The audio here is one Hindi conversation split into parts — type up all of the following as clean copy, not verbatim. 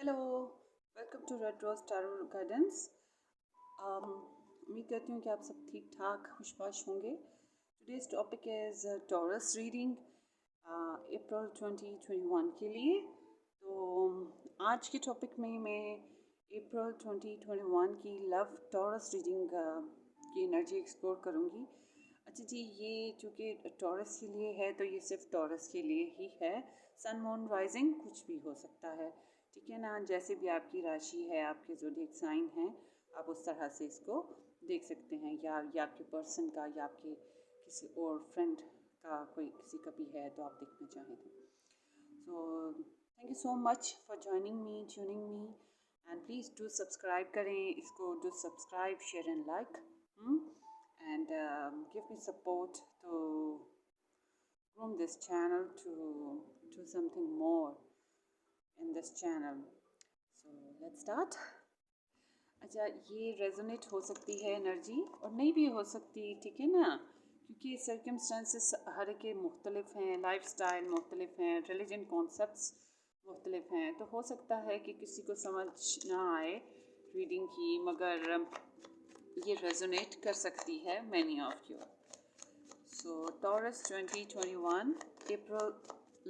Hello, welcome to red rose tarot guidance. उम्मीद करती हूँ कि आप सब ठीक ठाक खुशबाश होंगे। Today's topic is Taurus reading April 2021 के लिए। तो आज के टॉपिक में मैं अप्रैल 2021 की लव टॉरस रीडिंग की एनर्जी एक्सप्लोर करूँगी। अच्छा जी, ये चूँकि टॉरस के लिए है तो ये सिर्फ टॉरस के लिए ही है। सन मून राइजिंग कुछ भी हो सकता है, ठीक है ना। जैसे भी आपकी राशि है, आपके ज़ोडिएक साइन है, आप उस तरह से इसको देख सकते हैं। या आपके पर्सन का या आपके किसी और फ्रेंड का कोई किसी का भी है तो आप देखना चाहें तो। So thank you so much for joining me, tuning me, and please do subscribe करें इसको, do subscribe, share and like, and give me support to groom this channel to do something more in this channel. So let's start. अच्छा, ये रेजोनेट हो सकती है एनर्जी और नहीं भी हो सकती, ठीक है ना, क्योंकि सर्कमस्टांसेस हर के मुख्तलिफ हैं, लाइफ स्टाइल मुख्तलिफ हैं, रिलीजन कॉन्सेप्ट्स मुख्तलिफ हैं। तो हो सकता है कि किसी को समझ ना आए रीडिंग की, मगर ये रेजोनेट कर सकती है many of you. So taurus 2021 April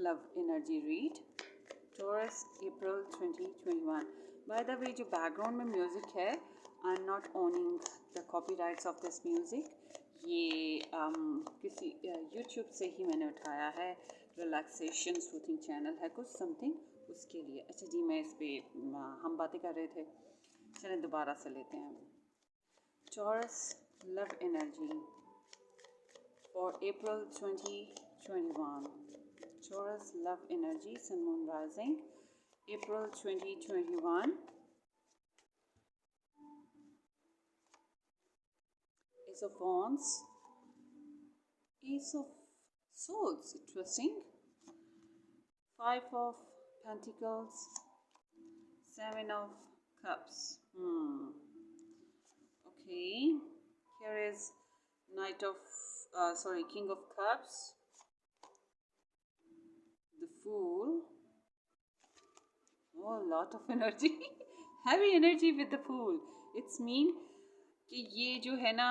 love energy read. Taurus April 2021। By the way, जो बैकग्राउंड में म्यूज़िक है, I am not owning the copyrights of this music. ये किसी यूट्यूब से ही मैंने उठाया है। रिलैक्सेशन सूथिंग चैनल है कुछ समथिंग, उसके लिए। अच्छा जी, मैं इस पर हम बातें कर रहे थे, चलें दोबारा से लेते हैं। Taurus love energy for April 2021। Taurus love energy, Sun Moon rising, April 2021. Ace of Wands, Ace of Swords, interesting. Five of Pentacles, Seven of Cups. Okay, here is King of Cups, the Fool. Oh, a lot of energy. Heavy energy with the Fool. It's mean कि ये जो है ना,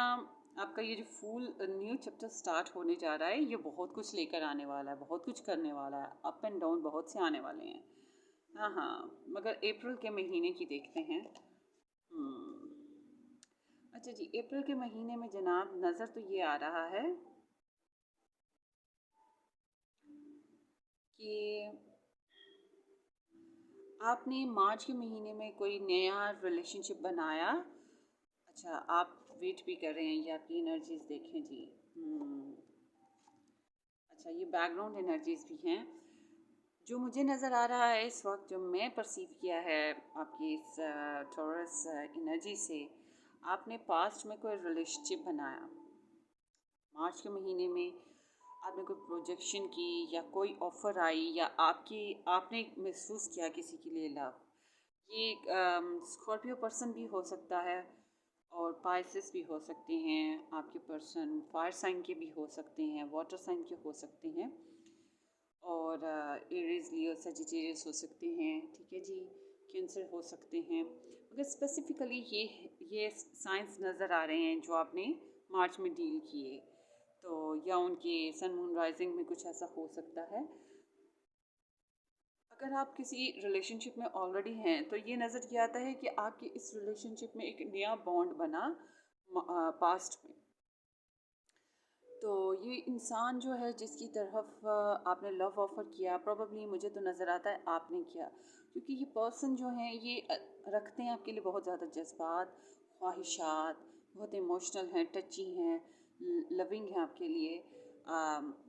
आपका ये जो फूल न्यू चैप्टर स्टार्ट होने जा रहा है, ये बहुत कुछ लेकर आने वाला है, बहुत कुछ करने वाला है। अप एंड डाउन बहुत से आने वाले हैं। हाँ, मगर अप्रैल के महीने की देखते हैं। अच्छा जी, अप्रैल के महीने में जनाब नज़र तो ये आ रहा है कि आपने मार्च के महीने में कोई नया रिलेशनशिप बनाया। अच्छा, आप वेट भी कर रहे हैं, ये आपकी एनर्जीज देखें जी। अच्छा, ये बैकग्राउंड एनर्जीज भी हैं। जो मुझे नज़र आ रहा है इस वक्त, जो मैं परसीव किया है आपकी इस टॉरस एनर्जी से, आपने पास्ट में कोई रिलेशनशिप बनाया। मार्च के महीने में आपने कोई प्रोजेक्शन की, या कोई ऑफ़र आई, या आपने महसूस किया किसी के लिए लव। ये स्कॉर्पियो पर्सन भी हो सकता है, और पाइसेस भी हो सकते हैं आपके पर्सन, फायर साइन के भी हो सकते हैं, वाटर साइन के हो सकते हैं, और एरीज, लियो, सजिटेरियस हो सकते हैं, ठीक है जी, कैंसर हो सकते हैं। मगर स्पेसिफ़िकली ये साइंस नज़र आ रहे हैं जो आपने मार्च में डील किए। तो या उनके सन मून राइजिंग में कुछ ऐसा हो सकता है। अगर आप किसी रिलेशनशिप में ऑलरेडी हैं तो ये नज़र ये आता है कि आपकी इस रिलेशनशिप में एक नया बॉन्ड बना पास्ट में। तो ये इंसान जो है जिसकी तरफ आपने लव ऑफ़र किया, प्रोबेबली मुझे तो नज़र आता है आपने किया, क्योंकि ये पर्सन जो हैं ये रखते हैं आपके लिए बहुत ज़्यादा जज्बात, ख्वाहिशात, बहुत इमोशनल हैं, टची हैं, लविंग हैं आपके लिए,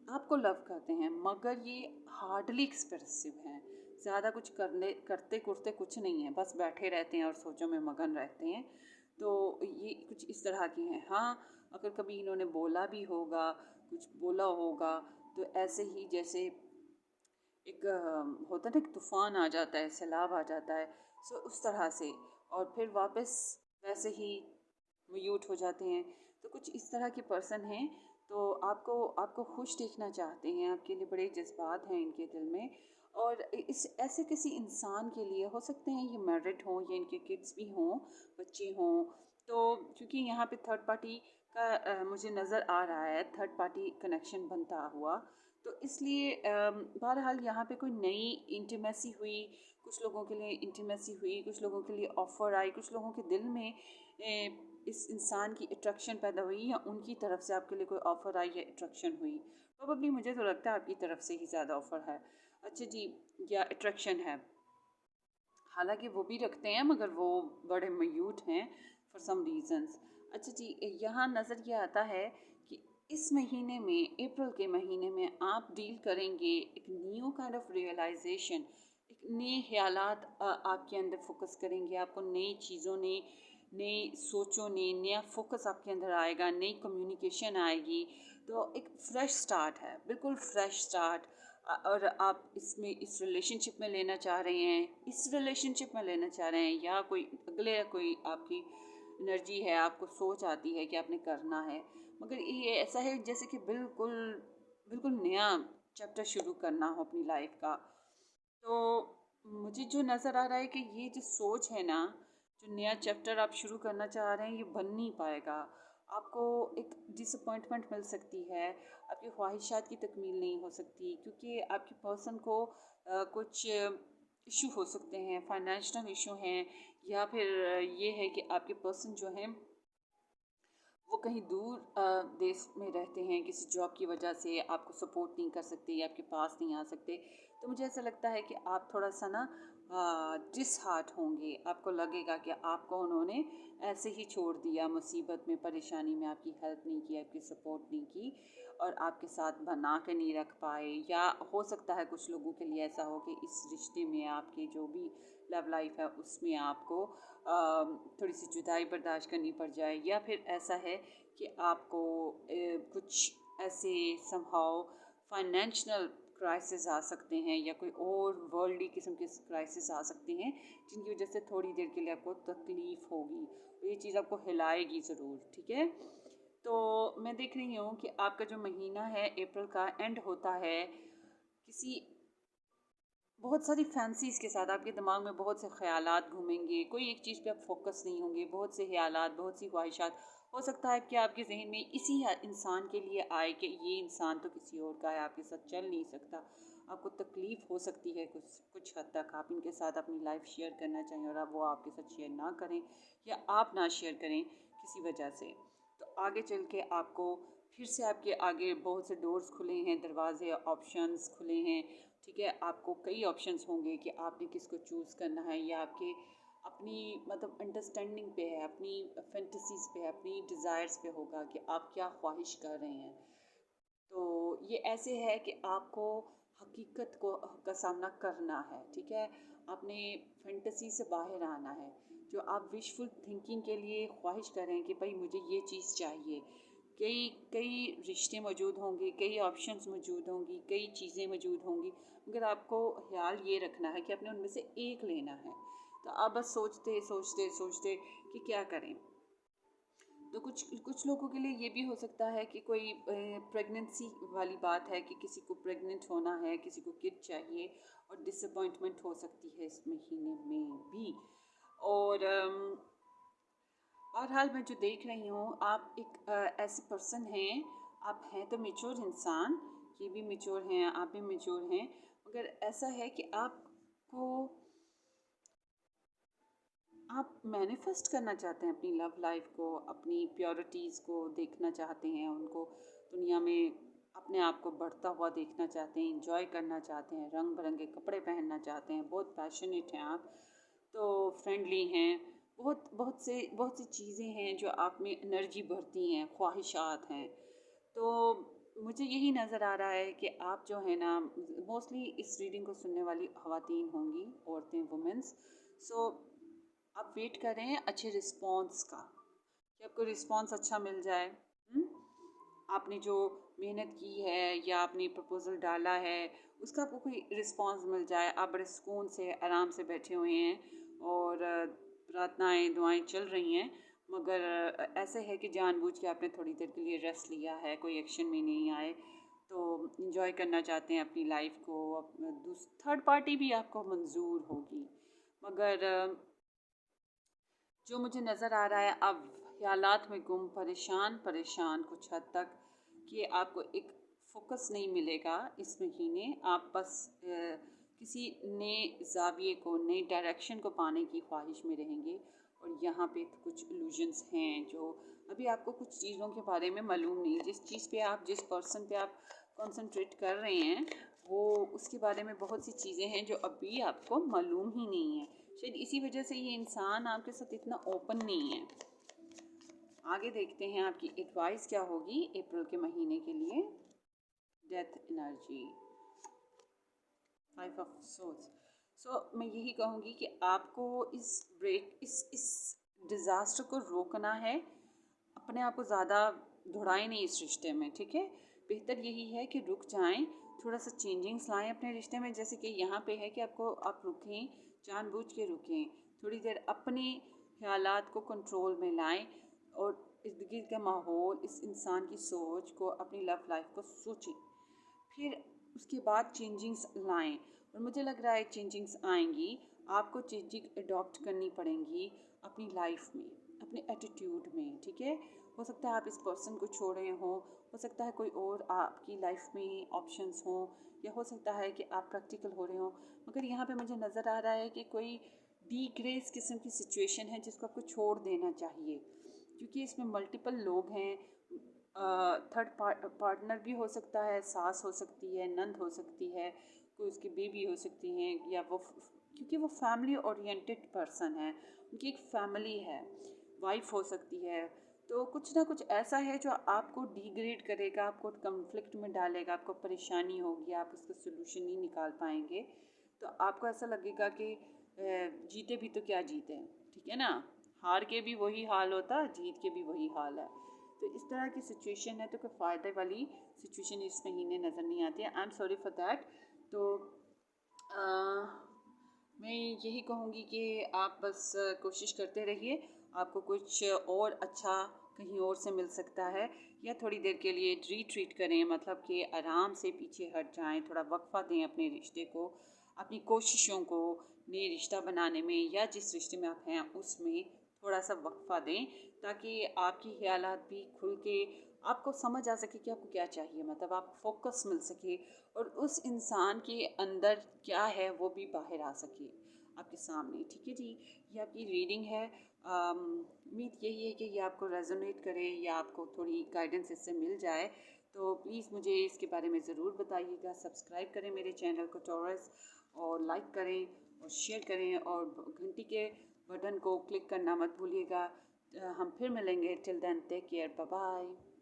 आपको लव करते हैं, मगर ये हार्डली एक्सप्रेसिव हैं। ज़्यादा कुछ करते कुरते कुछ नहीं है, बस बैठे रहते हैं और सोचों में मगन रहते हैं। तो ये कुछ इस तरह की हैं। हाँ, अगर कभी इन्होंने बोला भी होगा, कुछ बोला होगा, तो ऐसे ही जैसे एक होता है ना, एक तूफ़ान आ जाता है, सैलाब आ जाता है, सो उस तरह से, और फिर वापस वैसे ही म्यूट हो जाते हैं। तो कुछ इस तरह के पर्सन हैं। तो आपको खुश देखना चाहते हैं, आपके लिए बड़े जज्बात हैं इनके दिल में, और इस ऐसे किसी इंसान के लिए, हो सकते हैं ये मैरिड हों या इनके किड्स भी हों, बच्चे हों, तो क्योंकि यहाँ पे थर्ड पार्टी का मुझे नज़र आ रहा है, थर्ड पार्टी कनेक्शन बनता हुआ, तो इसलिए बहरहाल यहाँ पे कोई नई इंटीमेसी हुई, कुछ लोगों के लिए इंटीमेसी हुई, कुछ लोगों के लिए ऑफ़र आई, कुछ लोगों के दिल में इस इंसान की अट्रैक्शन पैदा हुई, या उनकी तरफ से आपके लिए कोई ऑफ़र आई या अट्रैक्शन हुई। प्रोबेबली मुझे तो लगता है आपकी तरफ से ही ज़्यादा ऑफ़र है, अच्छा जी, या अट्रैक्शन है। हालांकि वो भी रखते हैं मगर वो बड़े मयूट हैं फॉर सम रीजंस। अच्छा जी, यहाँ नज़र ये आता है कि इस महीने में, अप्रैल के महीने में, आप डील करेंगे एक न्यू काइंड ऑफ रियलाइजेशन, एक नए ख्यालात आपके अंदर फोकस करेंगे, आपको नई चीज़ों ने, नई सोचों ने, नया फोकस आपके अंदर आएगा, नई कम्युनिकेशन आएगी। तो एक फ्रेश स्टार्ट है, बिल्कुल फ्रेश स्टार्ट। और आप इसमें, इस रिलेशनशिप में लेना चाह रहे हैं, इस रिलेशनशिप में लेना चाह रहे हैं, या कोई अगले कोई आपकी एनर्जी है, आपको सोच आती है कि आपने करना है, मगर ये ऐसा है जैसे कि बिल्कुल बिल्कुल नया चैप्टर शुरू करना हो अपनी लाइफ का। तो मुझे जो नज़र आ रहा है कि ये जो सोच है ना, जो नया चैप्टर आप शुरू करना चाह रहे हैं, ये बन नहीं पाएगा। आपको एक डिसअपॉइंटमेंट मिल सकती है, आपकी ख्वाहिशात की तकमील नहीं हो सकती, क्योंकि आपके पर्सन को कुछ इशू हो सकते हैं, फाइनेंशियल इशू हैं, या फिर ये है कि आपके पर्सन जो हैं वो कहीं दूर देश में रहते हैं, किसी जॉब की वजह से आपको सपोर्ट नहीं कर सकते या आपके पास नहीं आ सकते। तो मुझे ऐसा लगता है कि आप थोड़ा सा ना डिसहार्ट होंगे, आपको लगेगा कि आपको उन्होंने ऐसे ही छोड़ दिया, मुसीबत में, परेशानी में आपकी हेल्प नहीं की, आपकी सपोर्ट नहीं की, और आपके साथ बना के नहीं रख पाए। या हो सकता है कुछ लोगों के लिए ऐसा हो कि इस रिश्ते में, आपकी जो भी लव लाइफ है उसमें आपको थोड़ी सी जुदाई बर्दाश्त करनी पड़ जाए, या फिर ऐसा है कि आपको कुछ ऐसे समहाउ फाइनेंशियल क्राइसिस आ सकते हैं, या कोई और वर्ल्डली किस्म के क्राइसिस आ सकते हैं, जिनकी वजह से थोड़ी देर के लिए आपको तकलीफ़ होगी, तो ये चीज़ आपको हिलाएगी ज़रूर, ठीक है। तो मैं देख रही हूँ कि आपका जो महीना है अप्रैल का एंड होता है किसी बहुत सारी फैंसीज़ के साथ, आपके दिमाग में बहुत से ख़यालात घूमेंगे, कोई एक चीज़ पे आप फोकस नहीं होंगे, बहुत से ख़यालात, बहुत सी ख्वाहिशात। हो सकता है कि आपके जहन में इसी इंसान के लिए आए कि ये इंसान तो किसी और का है, आपके साथ चल नहीं सकता, आपको तकलीफ़ हो सकती है कुछ कुछ हद तक, आप इनके साथ अपनी लाइफ शेयर करना चाहें और अब वो आपके साथ शेयर ना करें, या आप ना शेयर करें किसी वजह से। तो आगे चल के आपको फिर से, आपके आगे बहुत से डोर्स खुले हैं, दरवाजे, ऑप्शंस खुले हैं, ठीक है। आपको कई ऑप्शंस होंगे कि आपने किसको चूज़ करना है, या आपके अपनी मतलब अंडरस्टैंडिंग पे है, अपनी फैंटेसीज़ पे है, अपनी डिज़ायर्स पे होगा कि आप क्या ख्वाहिश कर रहे हैं। तो ये ऐसे है कि आपको हकीकत को का सामना करना है, ठीक है। आपने फैंटेसी से बाहर आना है, जो आप विशफुल थिंकिंग के लिए ख्वाहिश करें कि भाई मुझे ये चीज़ चाहिए। कई कई रिश्ते मौजूद होंगे, कई ऑप्शंस मौजूद होंगी, कई चीज़ें मौजूद होंगी, मगर आपको ख्याल ये रखना है कि आपने उनमें से एक लेना है। तो आप बस सोचते सोचते सोचते कि क्या करें। तो कुछ कुछ लोगों के लिए ये भी हो सकता है कि कोई प्रेगनेंसी वाली बात है, कि किसी को प्रेग्नेंट होना है, किसी को किड चाहिए, और डिसअपॉइंटमेंट हो सकती है इस महीने में भी। और बहरहाल मैं जो देख रही हूँ, आप एक ऐसे पर्सन हैं, आप हैं तो मेच्योर इंसान, ये भी मेच्योर हैं, आप भी मेच्योर हैं, मगर ऐसा है कि आपको, आप मैनिफेस्ट करना चाहते हैं अपनी लव लाइफ को, अपनी प्योरिटीज़ को देखना चाहते हैं, उनको दुनिया में अपने आप को बढ़ता हुआ देखना चाहते हैं, इंजॉय करना चाहते हैं, रंग बिरंगे कपड़े पहनना चाहते हैं, बहुत पैशनेट हैं आप, तो फ्रेंडली हैं, बहुत सी चीज़ें हैं जो आप में एनर्जी भरती हैं, ख्वाहिशात हैं। तो मुझे यही नज़र आ रहा है कि आप जो है ना, मोस्टली इस रीडिंग को सुनने वाली ख़वातीन होंगी, औरतें, वुमेंस। सो आप वेट कर रहे हैं अच्छे रिस्पॉन्स का, कि आपको रिस्पॉन्स अच्छा मिल जाए। आपने जो मेहनत की है या आपने प्रपोज़ल डाला है, उसका आपको कोई रिस्पॉन्स मिल जाए, आप बड़े सुकून से, आराम से बैठे हुए हैं, और प्रार्थनाएँ, दुआएँ चल रही हैं, मगर ऐसे है कि जानबूझ के आपने थोड़ी देर के लिए रेस्ट लिया है, कोई एक्शन में नहीं आए, तो इन्जॉय करना चाहते हैं अपनी लाइफ को, थर्ड पार्टी भी आपको मंजूर होगी। मगर जो मुझे नज़र आ रहा है अब ख्यालात में गुम, परेशान परेशान कुछ हद तक, कि आपको एक फोकस नहीं मिलेगा इस महीने। आप बस किसी नए ज़ाविये को, नए डायरेक्शन को पाने की ख्वाहिश में रहेंगे। और यहाँ पे कुछ इल्यूजन्स हैं जो अभी आपको कुछ चीज़ों के बारे में मालूम नहीं, जिस चीज़ पे आप, जिस पर्सन पे आप कंसंट्रेट कर रहे हैं, वो उसके बारे में बहुत सी चीज़ें हैं जो अभी आपको मालूम ही नहीं है। शायद इसी वजह से ये इंसान आपके साथ इतना ओपन नहीं है। आगे देखते हैं आपकी एडवाइस क्या होगी अप्रैल के महीने के लिए। Death energy, 5 of swords. मैं यही कहूँगी कि आपको इस डिज़ास्टर को रोकना है। अपने आप को ज़्यादा दौड़ाएं नहीं इस रिश्ते में, ठीक है। बेहतर यही है कि रुक जाएं, थोड़ा सा चेंजिंग्स लाएं अपने रिश्ते में। जैसे कि यहाँ पे है कि आप रुकें, जानबूझ के रुकें, थोड़ी देर अपने ख्यालात को कंट्रोल में लाएं और इर्द गिर्द का माहौल, इस इंसान की सोच को, अपनी लव लाइफ को सोचें, फिर उसके बाद चेंजिंग्स लाएं। और मुझे लग रहा है चेंजिंग्स आएंगी। आपको चेंजिंग अडॉप्ट करनी पड़ेंगी अपनी लाइफ में, अपने एटीट्यूड में, ठीक है। हो सकता है आप इस पर्सन को छोड़ रहे हो सकता है कोई और आपकी लाइफ में ऑप्शंस हों, या हो सकता है कि आप प्रैक्टिकल हो रहे हो। मगर यहाँ पे मुझे नज़र आ रहा है कि कोई डीग्रेस किस्म की सिचुएशन है जिसको आपको छोड़ देना चाहिए, क्योंकि इसमें मल्टीपल लोग हैं। थर्ड पार्टनर भी हो सकता है, सास हो सकती है, नंद हो सकती है, कोई उसकी बेबी हो सकती हैं, या वो, क्योंकि वो फैमिली ओरिएंटेड पर्सन है, उनकी एक फैमिली है, वाइफ हो सकती है। तो कुछ ना कुछ ऐसा है जो आपको डिग्रेड करेगा, आपको कन्फ्लिक्ट में डालेगा, आपको परेशानी होगी, आप उसका सोल्यूशन नहीं निकाल पाएंगे। तो आपको ऐसा लगेगा कि जीते भी तो क्या जीते, ठीक है ना। हार के भी वही हाल होता, जीत के भी वही हाल है। तो इस तरह की सिचुएशन है, तो कोई फ़ायदे वाली सिचुएशन इस महीने नज़र नहीं आती है। I am sorry for that. तो मैं यही कहूँगी कि आप बस कोशिश करते रहिए, आपको कुछ और अच्छा कहीं और से मिल सकता है। या थोड़ी देर के लिए रिट्रीट करें, मतलब कि आराम से पीछे हट जाएं, थोड़ा वक्फा दें अपने रिश्ते को, अपनी कोशिशों को नए रिश्ता बनाने में, या जिस रिश्ते में आप हैं उसमें थोड़ा सा वक्फा दें, ताकि आपकी ख्यालात भी खुल के आपको समझ आ सके कि आपको क्या चाहिए, मतलब आप फोकस मिल सके और उस इंसान के अंदर क्या है वो भी बाहर आ सके आपके सामने, ठीक है जी। ये आपकी रीडिंग है। उम्मीद यही है कि ये आपको रेजोनेट करे या आपको थोड़ी गाइडेंस इससे मिल जाए। तो प्लीज़ मुझे इसके बारे में ज़रूर बताइएगा। सब्सक्राइब करें मेरे चैनल को टॉरस, और लाइक करें और शेयर करें, और घंटी के बटन को क्लिक करना मत भूलिएगा। हम फिर मिलेंगे। Till then take care, bye bye.